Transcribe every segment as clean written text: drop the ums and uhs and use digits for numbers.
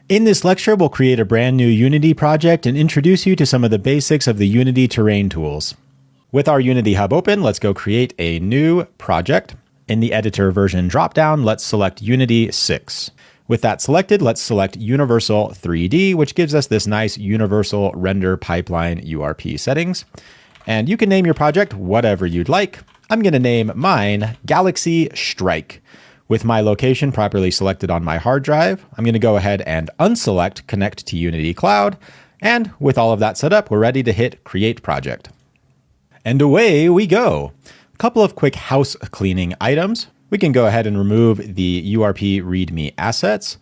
In this lecture, we'll create a brand new Unity project and introduce you to some of the basics of the Unity terrain tools. With our Unity Hub open, let's go create a new project. In the editor version dropdown, let's select Unity 6. With that selected, let's select Universal 3D, which gives us this nice universal render pipeline URP settings. And you can name your project whatever you'd like. I'm going to name mine Galaxy Strike. With my location properly selected on my hard drive, I'm going to go ahead and unselect Connect to Unity Cloud. And with all of that set up, we're ready to hit Create Project. And away we go. A couple of quick house cleaning items. We can go ahead and remove the URP README assets.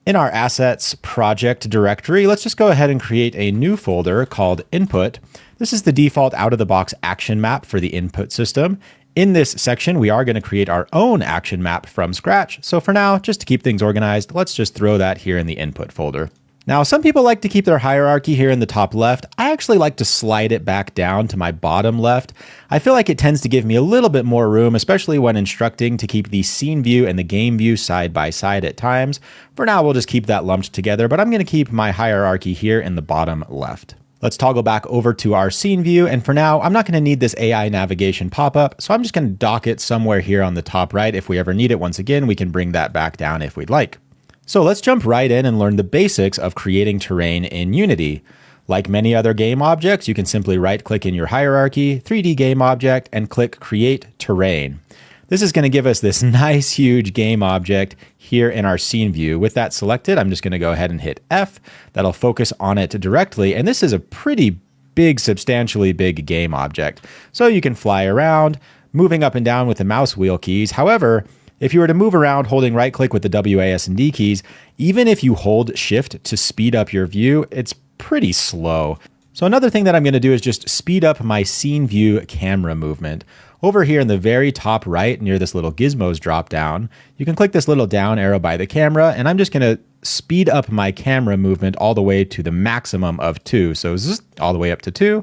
In our assets project directory, let's just go ahead and create a new folder called Input. This is the default out-of-the-box action map for the input system. In this section, we are going to create our own action map from scratch. So for now, just to keep things organized, let's just throw that here in the input folder. Now, some people like to keep their hierarchy here in the top left. I actually like to slide it back down to my bottom left. I feel like it tends to give me a little bit more room, especially when instructing to keep the scene view and the game view side by side at times. For now, we'll just keep that lumped together, but I'm going to keep my hierarchy here in the bottom left. Let's toggle back over to our scene view. And for now, I'm not going to need this AI navigation pop-up, so I'm just going to dock it somewhere here on the top right. If we ever need it once again, we can bring that back down if we'd like. So let's jump right in and learn the basics of creating terrain in Unity. Like many other game objects, you can simply right-click in your hierarchy, 3D game object, and click Create Terrain. This is going to give us this nice, huge game object here in our scene view. With that selected, I'm just going to go ahead and hit F. That'll focus on it directly. And this is a pretty big, substantially big game object. So you can fly around, moving up and down with the mouse wheel keys. However, if you were to move around holding right click with the WAS and D keys, even if you hold shift to speed up your view, it's pretty slow. So another thing that I'm going to do is just speed up my scene view camera movement. Over here in the very top right near this little gizmos drop down, you can click this little down arrow by the camera, and I'm just going to speed up my camera movement all the way to the maximum of 2. So all the way up to 2.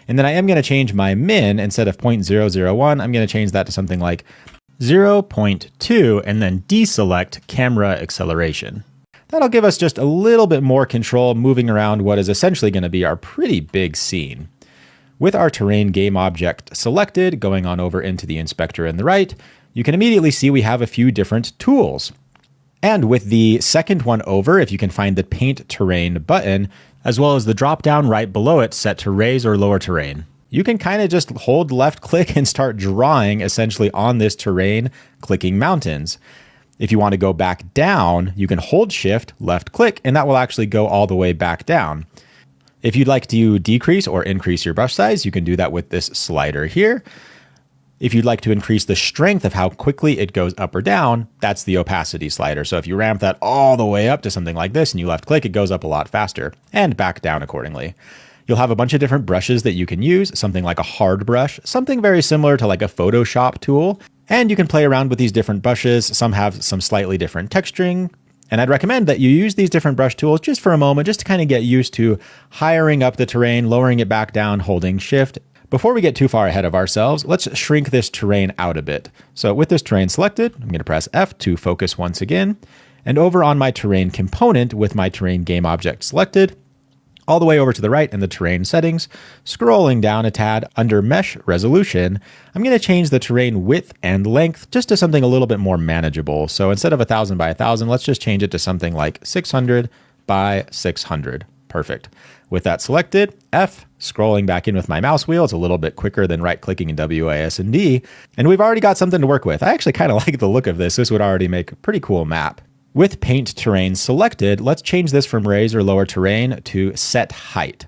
And then I am going to change my min. Instead of 0.001, I'm going to change that to something like 0.2 and then deselect camera acceleration. That'll give us just a little bit more control moving around what is essentially going to be our pretty big scene. With our terrain game object selected, going on over into the inspector in the right, you can immediately see we have a few different tools. And with the second one over, if you can find the Paint Terrain button, as well as the drop-down right below it set to raise or lower terrain, you can kind of just hold left click and start drawing essentially on this terrain, clicking mountains. If you want to go back down, you can hold shift, left click, and that will actually go all the way back down. If you'd like to decrease or increase your brush size, you can do that with this slider here. If you'd like to increase the strength of how quickly it goes up or down, that's the opacity slider. So if you ramp that all the way up to something like this and you left click, it goes up a lot faster and back down accordingly. You'll have a bunch of different brushes that you can use, something like a hard brush, something very similar to like a Photoshop tool. And you can play around with these different brushes. Some have some slightly different texturing. And I'd recommend that you use these different brush tools just for a moment, just to kind of get used to hiring up the terrain, lowering it back down, holding shift. Before we get too far ahead of ourselves, let's shrink this terrain out a bit. So with this terrain selected, I'm going to press F to focus once again. And over on my terrain component with my terrain game object selected, all the way over to the right in the terrain settings, scrolling down a tad under mesh resolution, I'm going to change the terrain width and length just to something a little bit more manageable. So instead of 1000 by 1000, let's just change it to something like 600 by 600. Perfect. With that selected, F, scrolling back in with my mouse wheel, it's a little bit quicker than right clicking in WAS and D, and we've already got something to work with. I actually kind of like the look of this. This would already make a pretty cool map. With Paint Terrain selected, let's change this from raise or lower terrain to set height.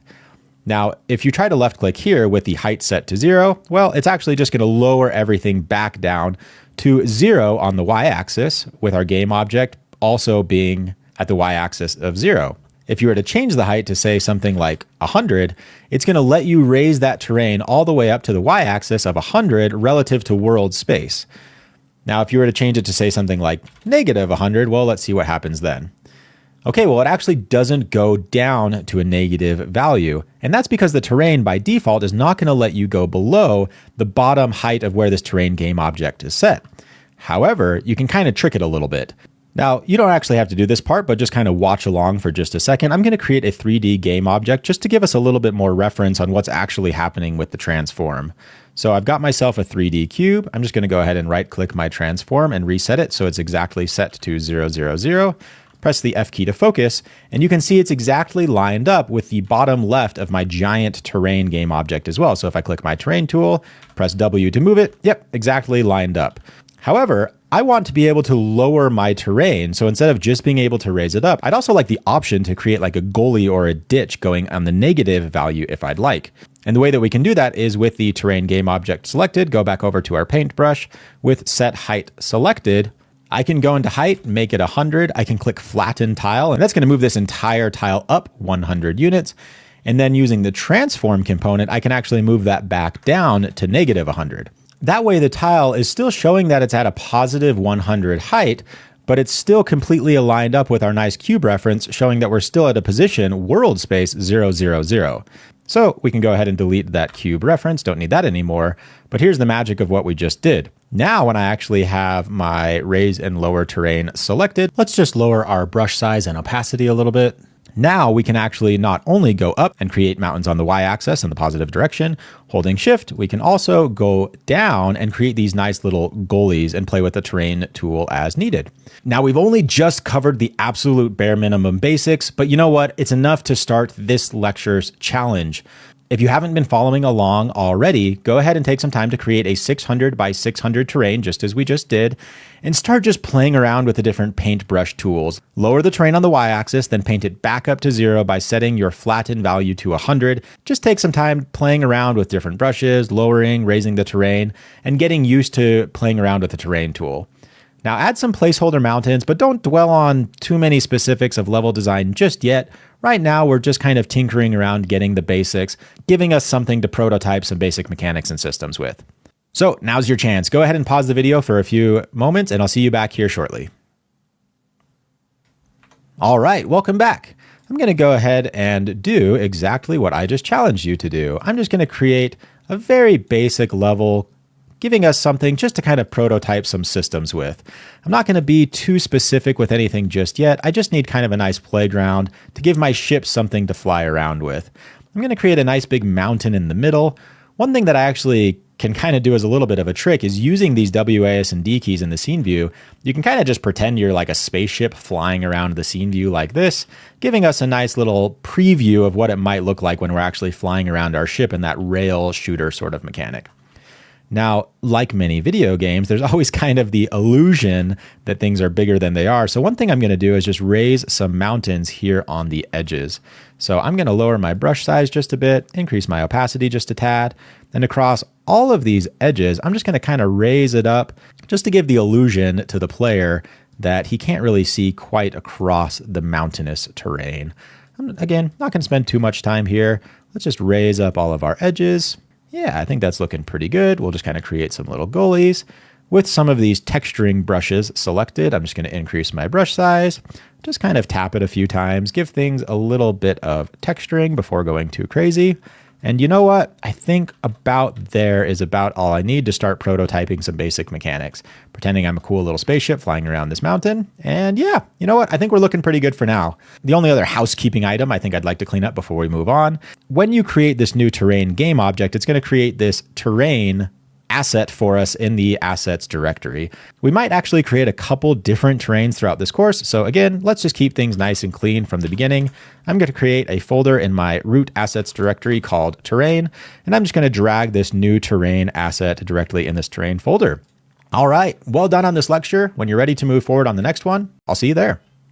Now, if you try to left click here with the height set to 0, well, it's actually just going to lower everything back down to 0 on the y-axis, with our game object also being at the y-axis of 0. If you were to change the height to say something like 100, it's going to let you raise that terrain all the way up to the y-axis of 100 relative to world space. Now, if you were to change it to say something like negative 100, well, let's see what happens then. Okay, well, it actually doesn't go down to a negative value. And that's because the terrain by default is not going to let you go below the bottom height of where this terrain game object is set. However, you can kind of trick it a little bit. Now, you don't actually have to do this part, but just kind of watch along for just a second. I'm going to create a 3D game object just to give us a little bit more reference on what's actually happening with the transform. So I've got myself a 3D cube. I'm just going to go ahead and right-click my transform and reset it so it's exactly set to 0, 0, 0. Press the F key to focus, and you can see it's exactly lined up with the bottom left of my giant terrain game object as well. So if I click my terrain tool, press W to move it, yep, exactly lined up. However, I want to be able to lower my terrain. So instead of just being able to raise it up, I'd also like the option to create like a gully or a ditch going on the negative value if I'd like. And the way that we can do that is with the terrain game object selected, go back over to our paintbrush with set height selected. I can go into height, make it 100. I can click flatten tile, and that's going to move this entire tile up 100 units. And then using the transform component, I can actually move that back down to negative 100. That way the tile is still showing that it's at a positive 100 height, but it's still completely aligned up with our nice cube reference, showing that we're still at a position world space 0, 0, 0. So we can go ahead and delete that cube reference. Don't need that anymore. But here's the magic of what we just did. Now, when I actually have my raise and lower terrain selected, let's just lower our brush size and opacity a little bit. Now we can actually not only go up and create mountains on the y-axis in the positive direction, holding shift, we can also go down and create these nice little gullies and play with the terrain tool as needed. Now we've only just covered the absolute bare minimum basics, but you know what? It's enough to start this lecture's challenge. If you haven't been following along already, go ahead and take some time to create a 600 by 600 terrain, just as we just did, and start just playing around with the different paintbrush tools. Lower the terrain on the y-axis, then paint it back up to 0 by setting your flatten value to 100. Just take some time playing around with different brushes, lowering, raising the terrain, and getting used to playing around with the terrain tool. Now add some placeholder mountains, but don't dwell on too many specifics of level design just yet. Right now, we're just kind of tinkering around getting the basics, giving us something to prototype some basic mechanics and systems with. So now's your chance. Go ahead and pause the video for a few moments, and I'll see you back here shortly. All right, welcome back. I'm going to go ahead and do exactly what I just challenged you to do. I'm just going to create a very basic level, giving us something just to kind of prototype some systems with. I'm not going to be too specific with anything just yet. I just need kind of a nice playground to give my ship something to fly around with. I'm going to create a nice big mountain in the middle. One thing that I actually can kind of do as a little bit of a trick is using these WAS and D keys in the scene view. You can kind of just pretend you're like a spaceship flying around the scene view like this, giving us a nice little preview of what it might look like when we're actually flying around our ship in that rail shooter sort of mechanic. Now, like many video games, there's always kind of the illusion that things are bigger than they are. So one thing I'm going to do is just raise some mountains here on the edges. So I'm going to lower my brush size just a bit, increase my opacity just a tad, and across all of these edges, I'm just going to kind of raise it up just to give the illusion to the player that he can't really see quite across the mountainous terrain. I'm, again, not going to spend too much time here. Let's just raise up all of our edges. Yeah, I think that's looking pretty good. We'll just kind of create some little gullies. With some of these texturing brushes selected, I'm just going to increase my brush size, just kind of tap it a few times, give things a little bit of texturing before going too crazy. And you know what? I think about there is about all I need to start prototyping some basic mechanics, pretending I'm a cool little spaceship flying around this mountain. And yeah, you know what? I think we're looking pretty good for now. The only other housekeeping item I think I'd like to clean up before we move on. When you create this new terrain game object, it's going to create this terrain asset for us in the assets directory. We might actually create a couple different terrains throughout this course. So again, let's just keep things nice and clean from the beginning. I'm going to create a folder in my root assets directory called terrain, and I'm just going to drag this new terrain asset directly in this terrain folder. All right, well done on this lecture. When you're ready to move forward on the next one, I'll see you there.